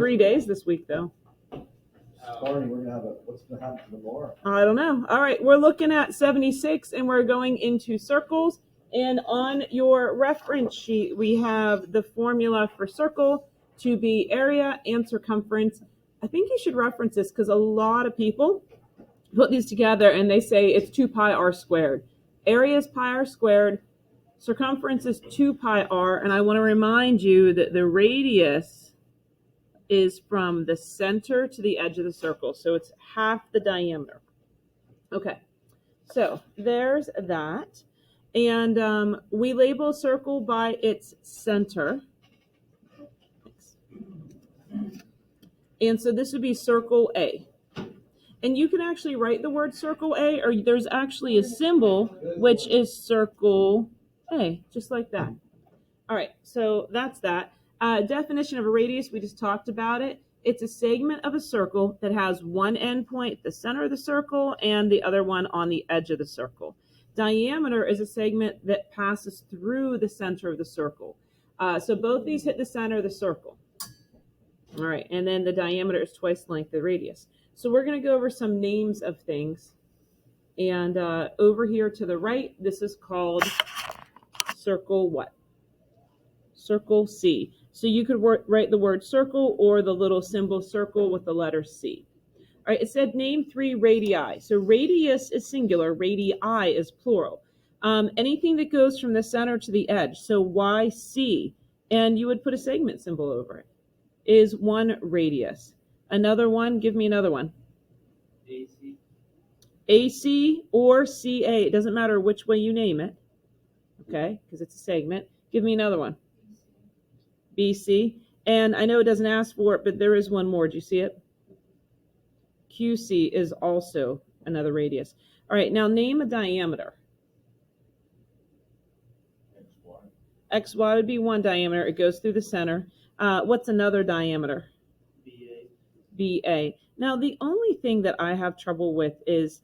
3 days this week, though. Barney, we're gonna have what's gonna happen to the bar? I don't know. All right, we're looking at 76, and we're going into circles. And on your reference sheet, we have the formula for circle to be area and circumference. I think you should reference this because a lot of people put these together and they say it's 2 pi r squared. Area is pi r squared. Circumference is 2 pi r. And I want to remind you that the radius is from the center to the edge of the circle. So it's half the diameter. Okay, so there's that. And we label a circle by its center. And so this would be circle A. And you can actually write the word circle A, or there's actually a symbol, which is circle A, just like that. All right, so that's that. Definition of a radius, we just talked about it. It's a segment of a circle that has one endpoint at the center of the circle and the other one on the edge of the circle. Diameter is a segment that passes through the center of the circle. So both these hit the center of the circle. All right, and then the diameter is twice the length of the radius. So we're going to go over some names of things. And over here to the right, this is called circle what? Circle C. So you could write the word circle or the little symbol circle with the letter C. All right, it said name 3 radii. So radius is singular, radii is plural. Anything that goes from the center to the edge, so YC, and you would put a segment symbol over it, is 1 radius. Another one, give me another one. AC. AC or CA, it doesn't matter which way you name it, okay, because it's a segment. Give me another one. BC. And I know it doesn't ask for it, but there is one more. Do you see it? QC is also another radius. All right, now name a diameter. XY would be 1 diameter. It goes through the center. What's another diameter? BA. Now, the only thing that I have trouble with is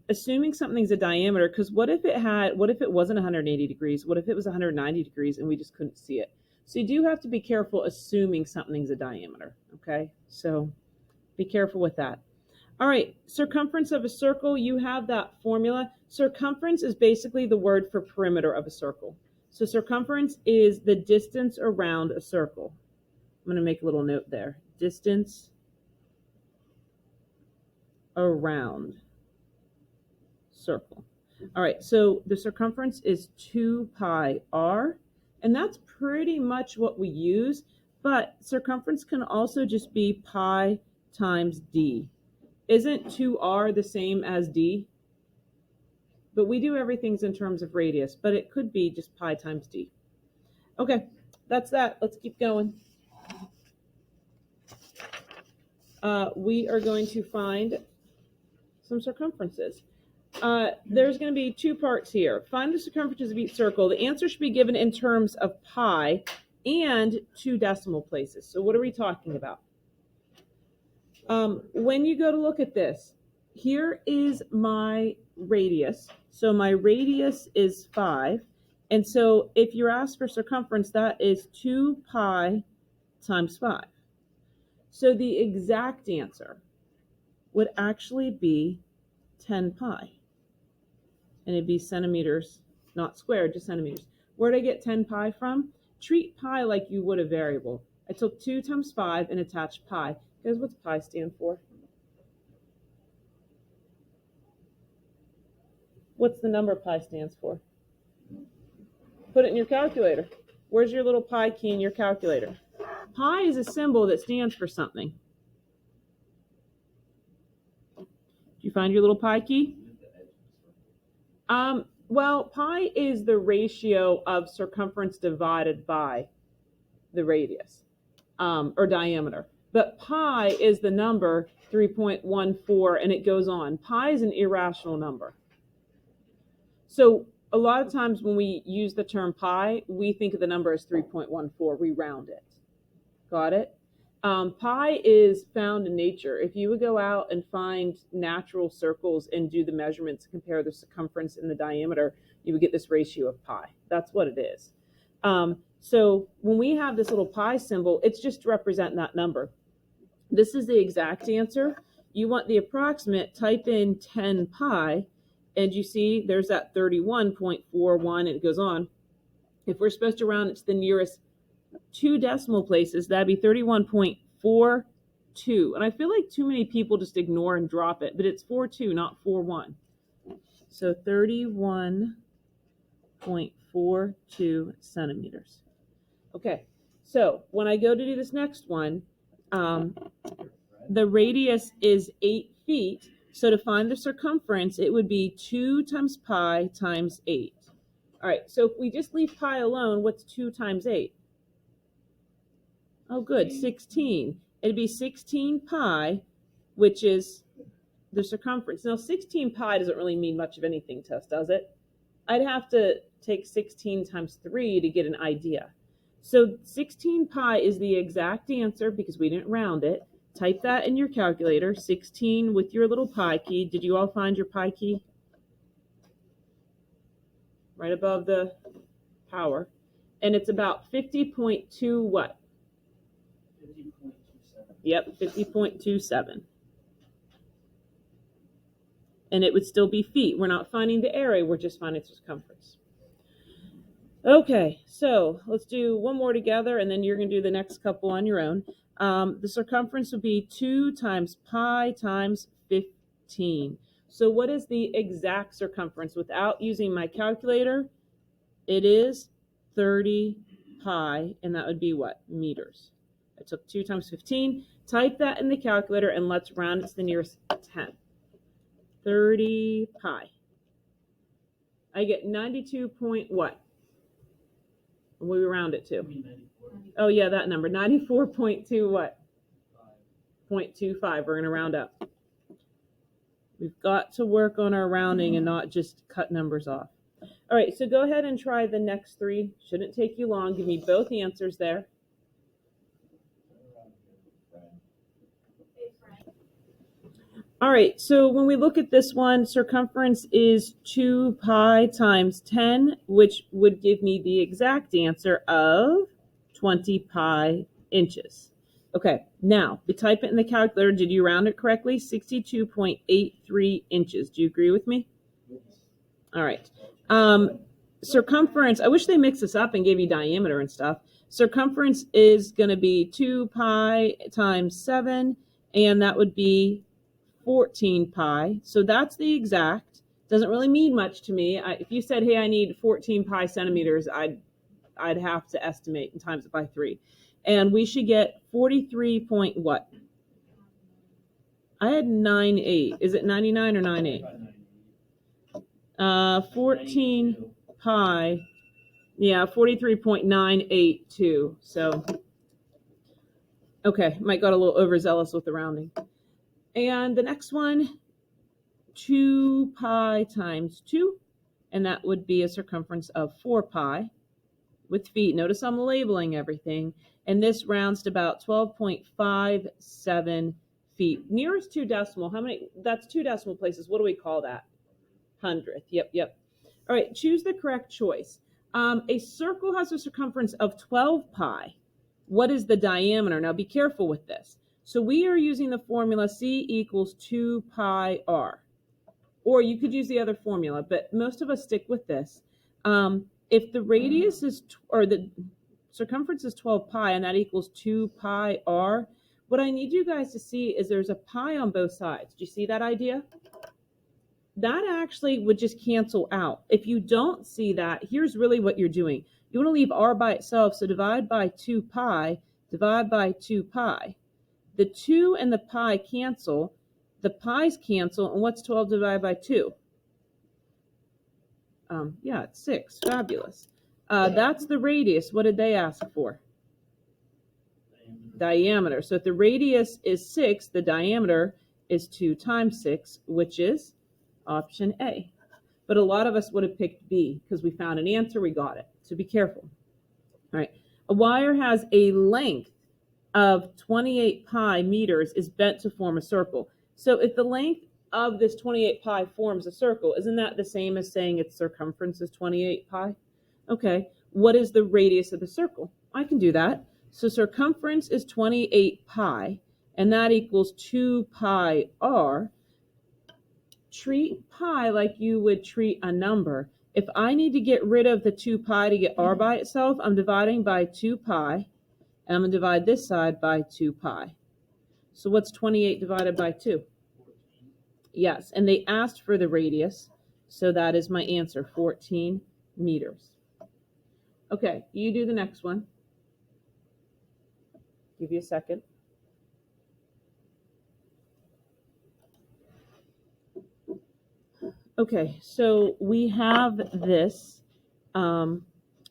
assuming something's a diameter, because what if it wasn't 180 degrees? What if it was 190 degrees and we just couldn't see it? So you do have to be careful assuming something's a diameter, okay? So be careful with that. All right, circumference of a circle, you have that formula. Circumference is basically the word for perimeter of a circle. So circumference is the distance around a circle. I'm going to make a little note there. Distance around circle. All right, so the circumference is 2 pi r, and that's pretty much what we use, but circumference can also just be pi times d. Isn't 2r the same as d? But we do everything in terms of radius, but it could be just pi times d. Okay, that's that. Let's keep going. We are going to find some circumferences. There's going to be 2 parts here. Find the circumferences of each circle. The answer should be given in terms of pi and 2 decimal places. So what are we talking about? When you go to look at this, here is my radius. So my radius is 5. And so if you're asked for circumference, that is 2 pi times 5. So the exact answer would actually be 10 pi. And it'd be centimeters, not squared, just centimeters. Where'd I get 10 pi from? Treat pi like you would a variable. I took 2 times 5 and attached pi. Guys, what's pi stand for? What's the number pi stands for? Put it in your calculator. Where's your little pi key in your calculator? Pi is a symbol that stands for something. Did you find your little pi key? Well, pi is the ratio of circumference divided by the radius, or diameter. But pi is the number 3.14, and it goes on. Pi is an irrational number. So a lot of times when we use the term pi, we think of the number as 3.14. We round it. Got it? Pi is found in nature. If you would go out and find natural circles and do the measurements, compare the circumference and the diameter, you would get this ratio of pi. That's what it is. So when we have this little pi symbol, it's just to represent that number. This is the exact answer. You want the approximate, type in 10 pi, and you see there's that 31.41, and it goes on. If we're supposed to round it to the nearest 2 decimal places, that'd be 31.42. And I feel like too many people just ignore and drop it, but it's 42, not 41. So 31.42 centimeters. Okay, so when I go to do this next one, the radius is 8 feet. So to find the circumference, it would be 2 times pi times 8. All right, so if we just leave pi alone, what's 2 times 8? Oh, good, 16. It'd be 16 pi, which is the circumference. Now, 16 pi doesn't really mean much of anything to us, does it? I'd have to take 16 times 3 to get an idea. So 16 pi is the exact answer because we didn't round it. Type that in your calculator, 16 with your little pi key. Did you all find your pi key? Right above the power. And it's about 50.2 what? 50.27. Yep, 50.27. And it would still be feet. We're not finding the area, we're just finding circumference. Okay, so let's do one more together, and then you're going to do the next couple on your own. The circumference would be 2 times pi times 15. So what is the exact circumference? Without using my calculator, it is 30 pi, and that would be what? Meters. I took 2 times 15. Type that in the calculator, and let's round it to the nearest 10. 30 pi. I get 92 point what? What do we round it to? Oh yeah, that number. 94.2 what? 0.25. We're going to round up. We've got to work on our rounding and not just cut numbers off. All right, so go ahead and try the next 3. Shouldn't take you long. Give me both answers there. All right, so when we look at this one, circumference is 2 pi times 10, which would give me the exact answer of 20 pi inches. Okay, now, to type it in the calculator, did you round it correctly? 62.83 inches. Do you agree with me? All right. Circumference, I wish they mixed this up and gave you diameter and stuff. Circumference is going to be 2 pi times 7, and that would be 14 pi. So that's the exact. Doesn't really mean much to me. If you said, hey, I need 14 pi centimeters, I'd have to estimate and times it by 3. And we should get 43 point what? I had 98. Is it 99 or 98? 14 pi. Yeah, 43.982. So, okay, Mike got a little overzealous with the rounding. And the next one, 2 pi times 2, and that would be a circumference of 4 pi with feet. Notice I'm labeling everything, and this rounds to about 12.57 feet. Nearest 2 decimal, how many? That's 2 decimal places. What do we call that? 100th. Yep. All right, choose the correct choice. A circle has a circumference of 12 pi. What is the diameter? Now be careful with this. So we are using the formula C equals 2 pi r. Or you could use the other formula, but most of us stick with this. If the radius is, or the circumference is 12 pi and that equals 2 pi r, what I need you guys to see is there's a pi on both sides. Do you see that idea? That actually would just cancel out. If you don't see that, here's really what you're doing. You want to leave r by itself, so divide by 2 pi, divide by 2 pi. The 2 and the pi cancel, the pi's cancel, and what's 12 divided by 2? Yeah, it's 6. Fabulous. That's the radius. What did they ask for? Diameter. So if the radius is 6, the diameter is 2 times 6, which is option A. But a lot of us would have picked B because we found an answer, we got it. So be careful. All right. A wire has a length of 28 pi meters is bent to form a circle. So if the length of this 28 pi forms a circle, isn't that the same as saying its circumference is 28 pi? Okay, what is the radius of the circle? I can do that. So circumference is 28 pi, and that equals 2 pi r. Treat pi like you would treat a number. If I need to get rid of the 2 pi to get r by itself, I'm dividing by 2 pi, and I'm going to divide this side by 2 pi. So what's 28 divided by 2? Yes, and they asked for the radius, so that is my answer, 14 meters. Okay, you do the next one. Give you a second. Okay, so we have this, and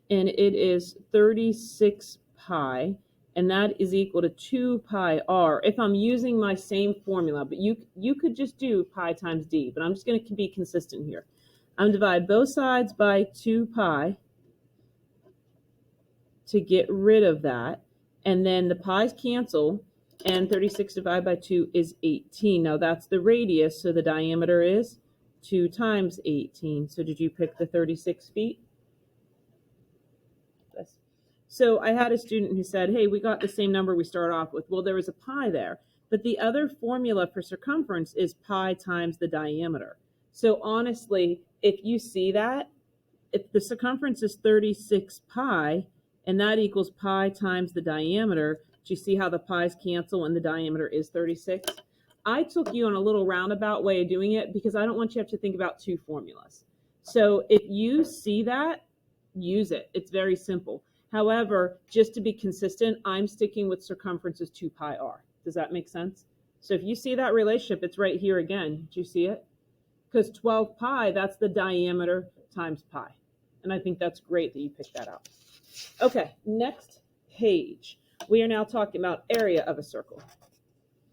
it is 36 pi, and that is equal to 2 pi r. If I'm using my same formula, but you could just do pi times d, but I'm just going to be consistent here. I'm going to divide both sides by 2 pi to get rid of that, and then the pi's cancel, and 36 divided by 2 is 18. Now that's the radius, so the diameter is 2 times 18. So did you pick the 36 feet? Yes. So I had a student who said, hey, we got the same number we started off with. Well, there was a pi there, but the other formula for circumference is pi times the diameter. So honestly, if you see that, if the circumference is 36 pi, and that equals pi times the diameter, do you see how the pi's cancel and the diameter is 36? I took you on a little roundabout way of doing it because I don't want you to have to think about two formulas. So if you see that, use it. It's very simple. However, just to be consistent, I'm sticking with circumference is 2 pi r. Does that make sense? So if you see that relationship, it's right here again. Do you see it? Because 12 pi, that's the diameter times pi. And I think that's great that you picked that out. Okay, next page. We are now talking about area of a circle.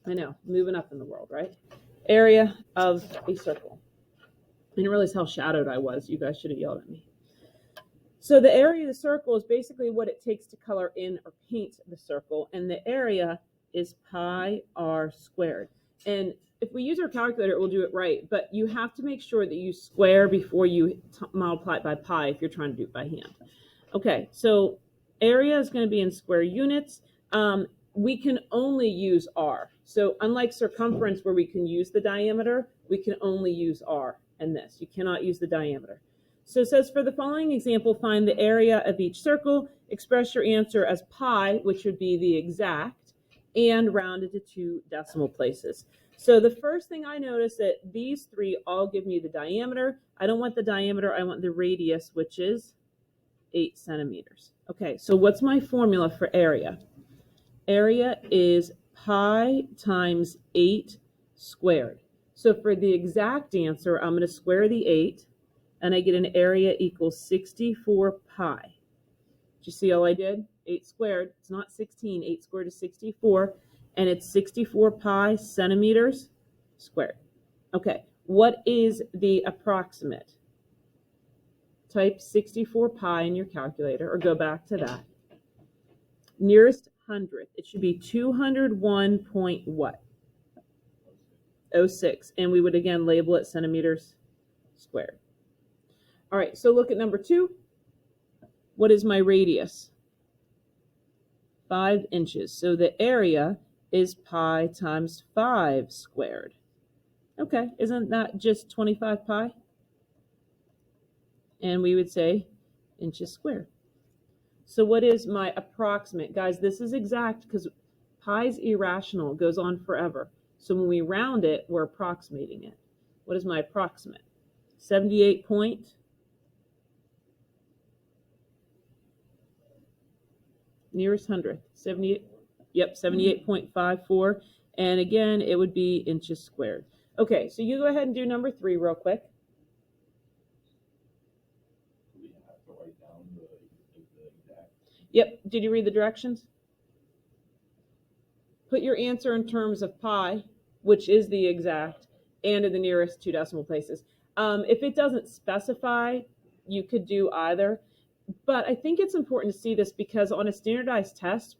I know, moving up in the world, right? Area of a circle. I didn't realize how shadowed I was. You guys should have yelled at me. So the area of the circle is basically what it takes to color in or paint the circle, and the area is pi r squared. And if we use our calculator, it will do it right, but you have to make sure that you square before you multiply it by pi if you're trying to do it by hand. Okay, so area is going to be in square units. We can only use r. So unlike circumference where we can use the diameter, we can only use r in this. You cannot use the diameter. So it says for the following example, find the area of each circle, express your answer as pi, which would be the exact, and rounded to 2 decimal places. So the first thing I notice that these three all give me the diameter. I don't want the diameter, I want the radius, which is 8 centimeters. Okay, so what's my formula for area? Area is pi times 8 squared. So for the exact answer, I'm going to square the 8, and I get an area equals 64 pi. Did you see all I did? 8 squared, it's not 16, 8 squared is 64, and it's 64 pi centimeters squared. Okay, what is the approximate? Type 64 pi in your calculator, or go back to that. Nearest hundredth, it should be 201 point what? 06, and we would again label it centimeters squared. All right, so look at number 2. What is my radius? 5 inches. So the area is pi times 5 squared. Okay, isn't that just 25 pi? And we would say inches squared. So what is my approximate? Guys, this is exact because pi is irrational. It goes on forever. So when we round it, we're approximating it. What is my approximate? 78 point. Nearest hundredth. 78. Yep, 78.54. And again, it would be inches squared. Okay, so you go ahead and do number 3 real quick. Yep, did you read the directions? Put your answer in terms of pi, which is the exact, and in the nearest 2 decimal places. If it doesn't specify, you could do either. But I think it's important to see this because on a standardized test,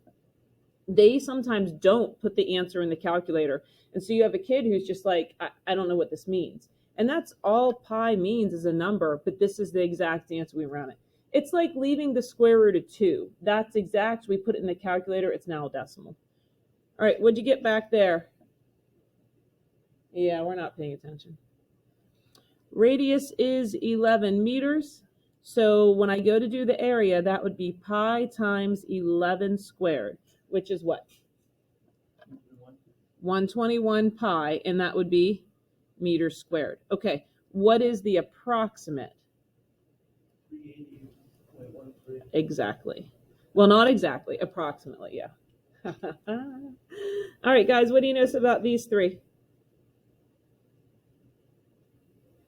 they sometimes don't put the answer in the calculator. And so you have a kid who's just like, I don't know what this means. And that's all pi means is a number, but this is the exact answer we round it. It's like leaving the square root of 2. That's exact. We put it in the calculator. It's now a decimal. All right, what'd you get back there? Yeah, we're not paying attention. Radius is 11 meters. So when I go to do the area, that would be pi times 11 squared, which is what? 121 pi, and that would be meters squared. Okay, what is the approximate? Exactly. Well, not exactly, approximately, yeah. All right, guys, what do you notice about these three?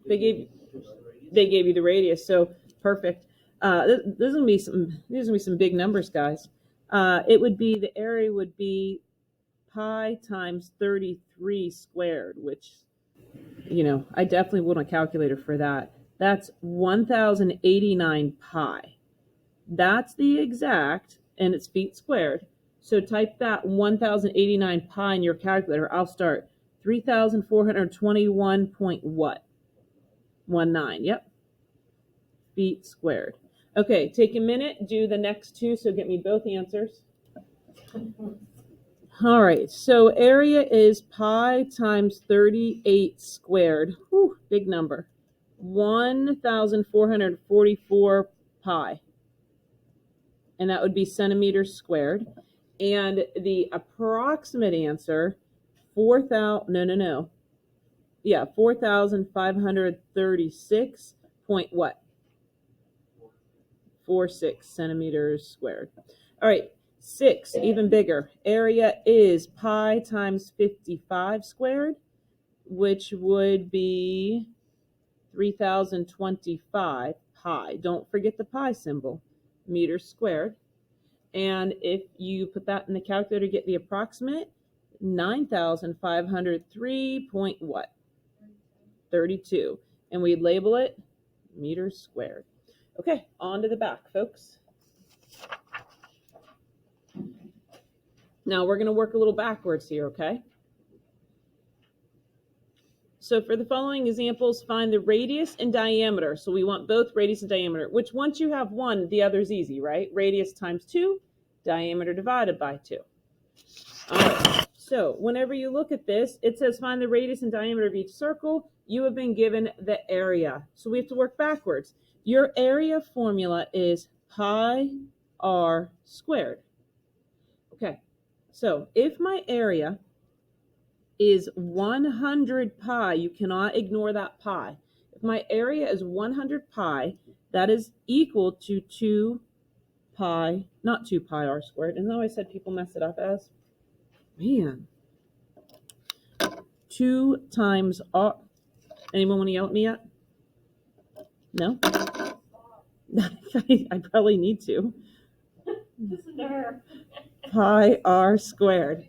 They gave you the radius, so perfect. These gonna be some big numbers, guys. It would be, the area would be pi times 33 squared, which, you know, I definitely want a calculator for that. That's 1089 pi. That's the exact, and it's feet squared. So type that 1089 pi in your calculator. I'll start 3,421 point what? 19. Yep. Feet squared. Okay, take a minute, do the next two, so get me both answers. All right, so area is pi times 38 squared. Whew, big number. 1,444 pi. And that would be centimeters squared. And the approximate answer, 4,536 point what? 46 centimeters squared. All right, 6, even bigger. Area is pi times 55 squared, which would be 3,025 pi. Don't forget the pi symbol, meters squared. And if you put that in the calculator to get the approximate, 9,503 point what? 32. And we label it meters squared. Okay, on to the back, folks. Now we're going to work a little backwards here, okay? So for the following examples, find the radius and diameter. So we want both radius and diameter, which once you have one, the other's easy, right? Radius times 2, diameter divided by 2. All right, so whenever you look at this, it says find the radius and diameter of each circle. You have been given the area. So we have to work backwards. Your area formula is pi r squared. Okay, so if my area is 100 pi, you cannot ignore that pi. If my area is 100 pi, that is equal to 2 pi, not 2 pi r squared. And I always said people mess it up as, man, 2 times r. Anyone want to yell at me yet? No? I probably need to. Pi r squared.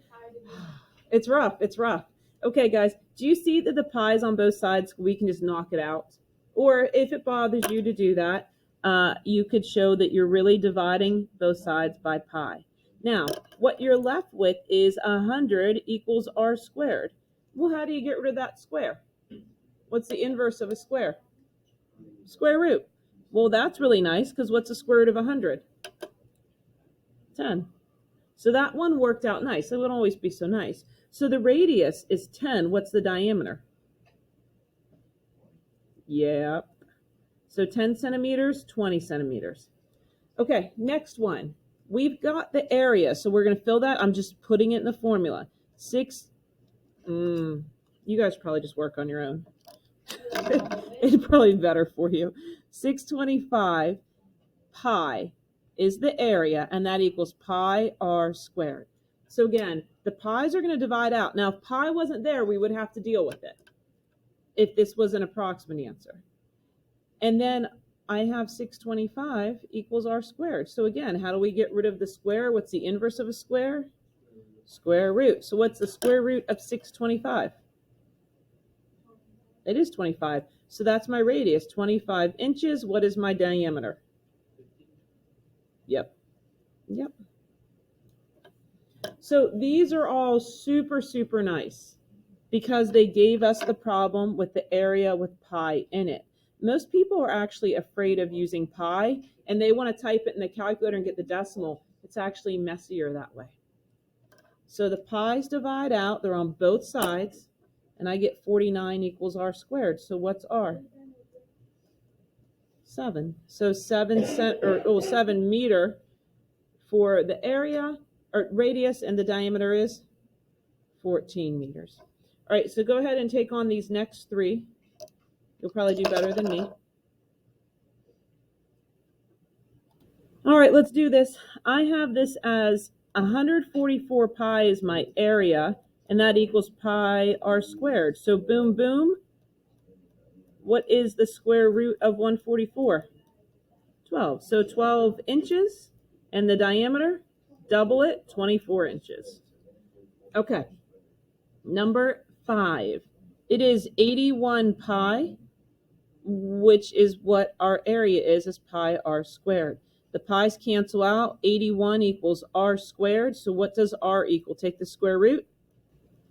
It's rough. It's rough. Okay, guys, do you see that the pi's on both sides? We can just knock it out. Or if it bothers you to do that, you could show that you're really dividing both sides by pi. Now, what you're left with is 100 equals r squared. Well, how do you get rid of that square? What's the inverse of a square? Square root. Well, that's really nice, because what's the square root of 100? 10. So that one worked out nice. It wouldn't always be so nice. So the radius is 10. What's the diameter? Yep. So 10 centimeters, 20 centimeters. Okay, next one. We've got the area, so we're going to fill that. I'm just putting it in the formula. You guys probably just work on your own. It'd probably be better for you. 625 pi is the area, and that equals pi r squared. So again, the pi's are going to divide out. Now, if pi wasn't there, we would have to deal with it if this was an approximate answer. And then I have 625 equals r squared. So again, how do we get rid of the square? What's the inverse of a square? Square root. So what's the square root of 625? It is 25. So that's my radius, 25 inches. What is my diameter? Yep. So these are all super, super nice because they gave us the problem with the area with pi in it. Most people are actually afraid of using pi, and they want to type it in the calculator and get the decimal. It's actually messier that way. So the pi's divide out, they're on both sides, and I get 49 equals r squared. So what's r? 7. So 7 meter for the area or radius, and the diameter is 14 meters. All right, so go ahead and take on these next 3. You'll probably do better than me. All right, let's do this. I have this as 144 pi is my area, and that equals pi r squared. So boom, boom. What is the square root of 144? 12. So 12 inches, and the diameter, double it, 24 inches. Okay, number 5. It is 81 pi, which is what our area is pi r squared. The pi's cancel out. 81 equals r squared. So what does r equal? Take the square root.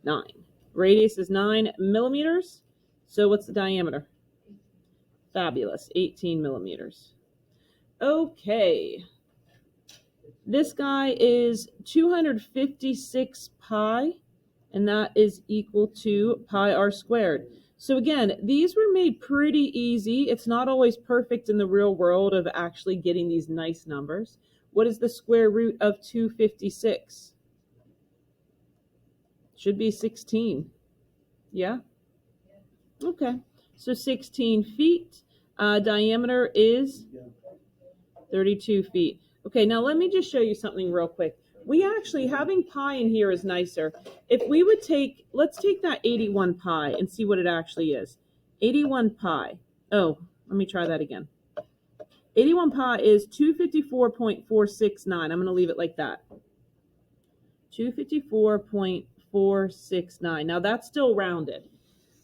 9. Radius is 9 millimeters. So what's the diameter? Fabulous. 18 millimeters. Okay. This guy is 256 pi, and that is equal to pi r squared. So again, these were made pretty easy. It's not always perfect in the real world of actually getting these nice numbers. What is the square root of 256? Should be 16. Yeah? Okay. So 16 feet. Diameter is 32 feet. Okay, now let me just show you something real quick. We actually, having pi in here is nicer. If we would take, let's take that 81 pi and see what it actually is. 81 pi. Oh, let me try that again. 81 pi is 254.469. I'm going to leave it like that. 254.469. Now that's still rounded.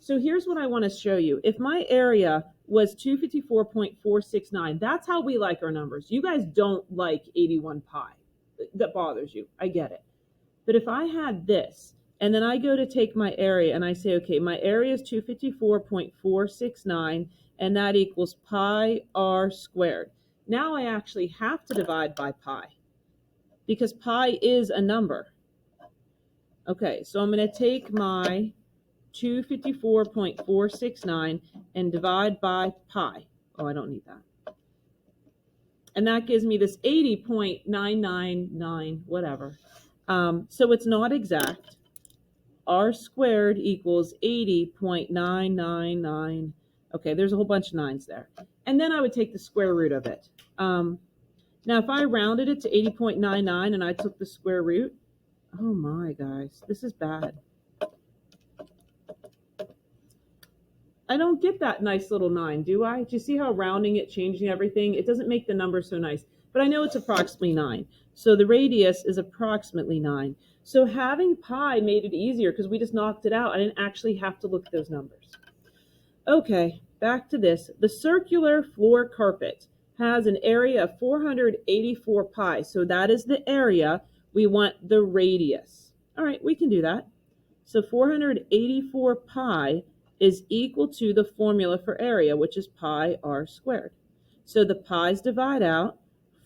So here's what I want to show you. If my area was 254.469, that's how we like our numbers. You guys don't like 81 pi. That bothers you. I get it. But if I had this, and then I go to take my area and I say, okay, my area is 254.469, and that equals pi r squared. Now I actually have to divide by pi because pi is a number. Okay, so I'm going to take my 254.469 and divide by pi. Oh, I don't need that. And that gives me this 80.999, whatever. So it's not exact. R squared equals 80.999. Okay, there's a whole bunch of 9s there. And then I would take the square root of it. Now, if I rounded it to 80.99 and I took the square root, oh my guys, this is bad. I don't get that nice little 9, do I? Do you see how rounding it, changing everything? It doesn't make the number so nice, but I know it's approximately 9. So the radius is approximately 9. So having pi made it easier because we just knocked it out. I didn't actually have to look at those numbers. Okay, back to this. The circular floor carpet has an area of 484 pi. So that is the area. We want the radius. All right, we can do that. So 484 pi is equal to the formula for area, which is pi r squared. So the pi's divide out.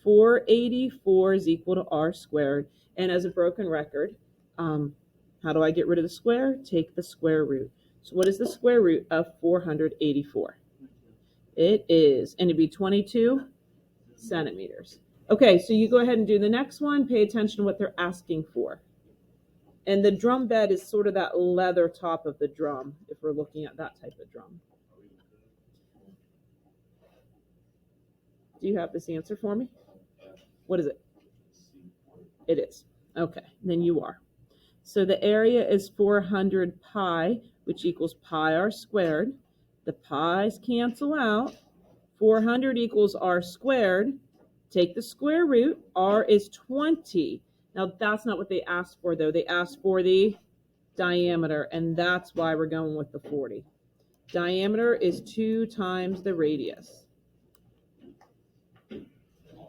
484 is equal to r squared. And as a broken record, how do I get rid of the square? Take the square root. So what is the square root of 484? It is, and it'd be 22 centimeters. Okay, so you go ahead and do the next one. Pay attention to what they're asking for. And the drum bed is sort of that leather top of the drum, if we're looking at that type of drum. Do you have this answer for me? What is it? It is. Okay, then you are. So the area is 400 pi, which equals pi r squared. The pi's cancel out. 400 equals r squared. Take the square root. R is 20. Now, that's not what they asked for, though. They asked for the diameter, and that's why we're going with the 40. Diameter is 2 times the radius.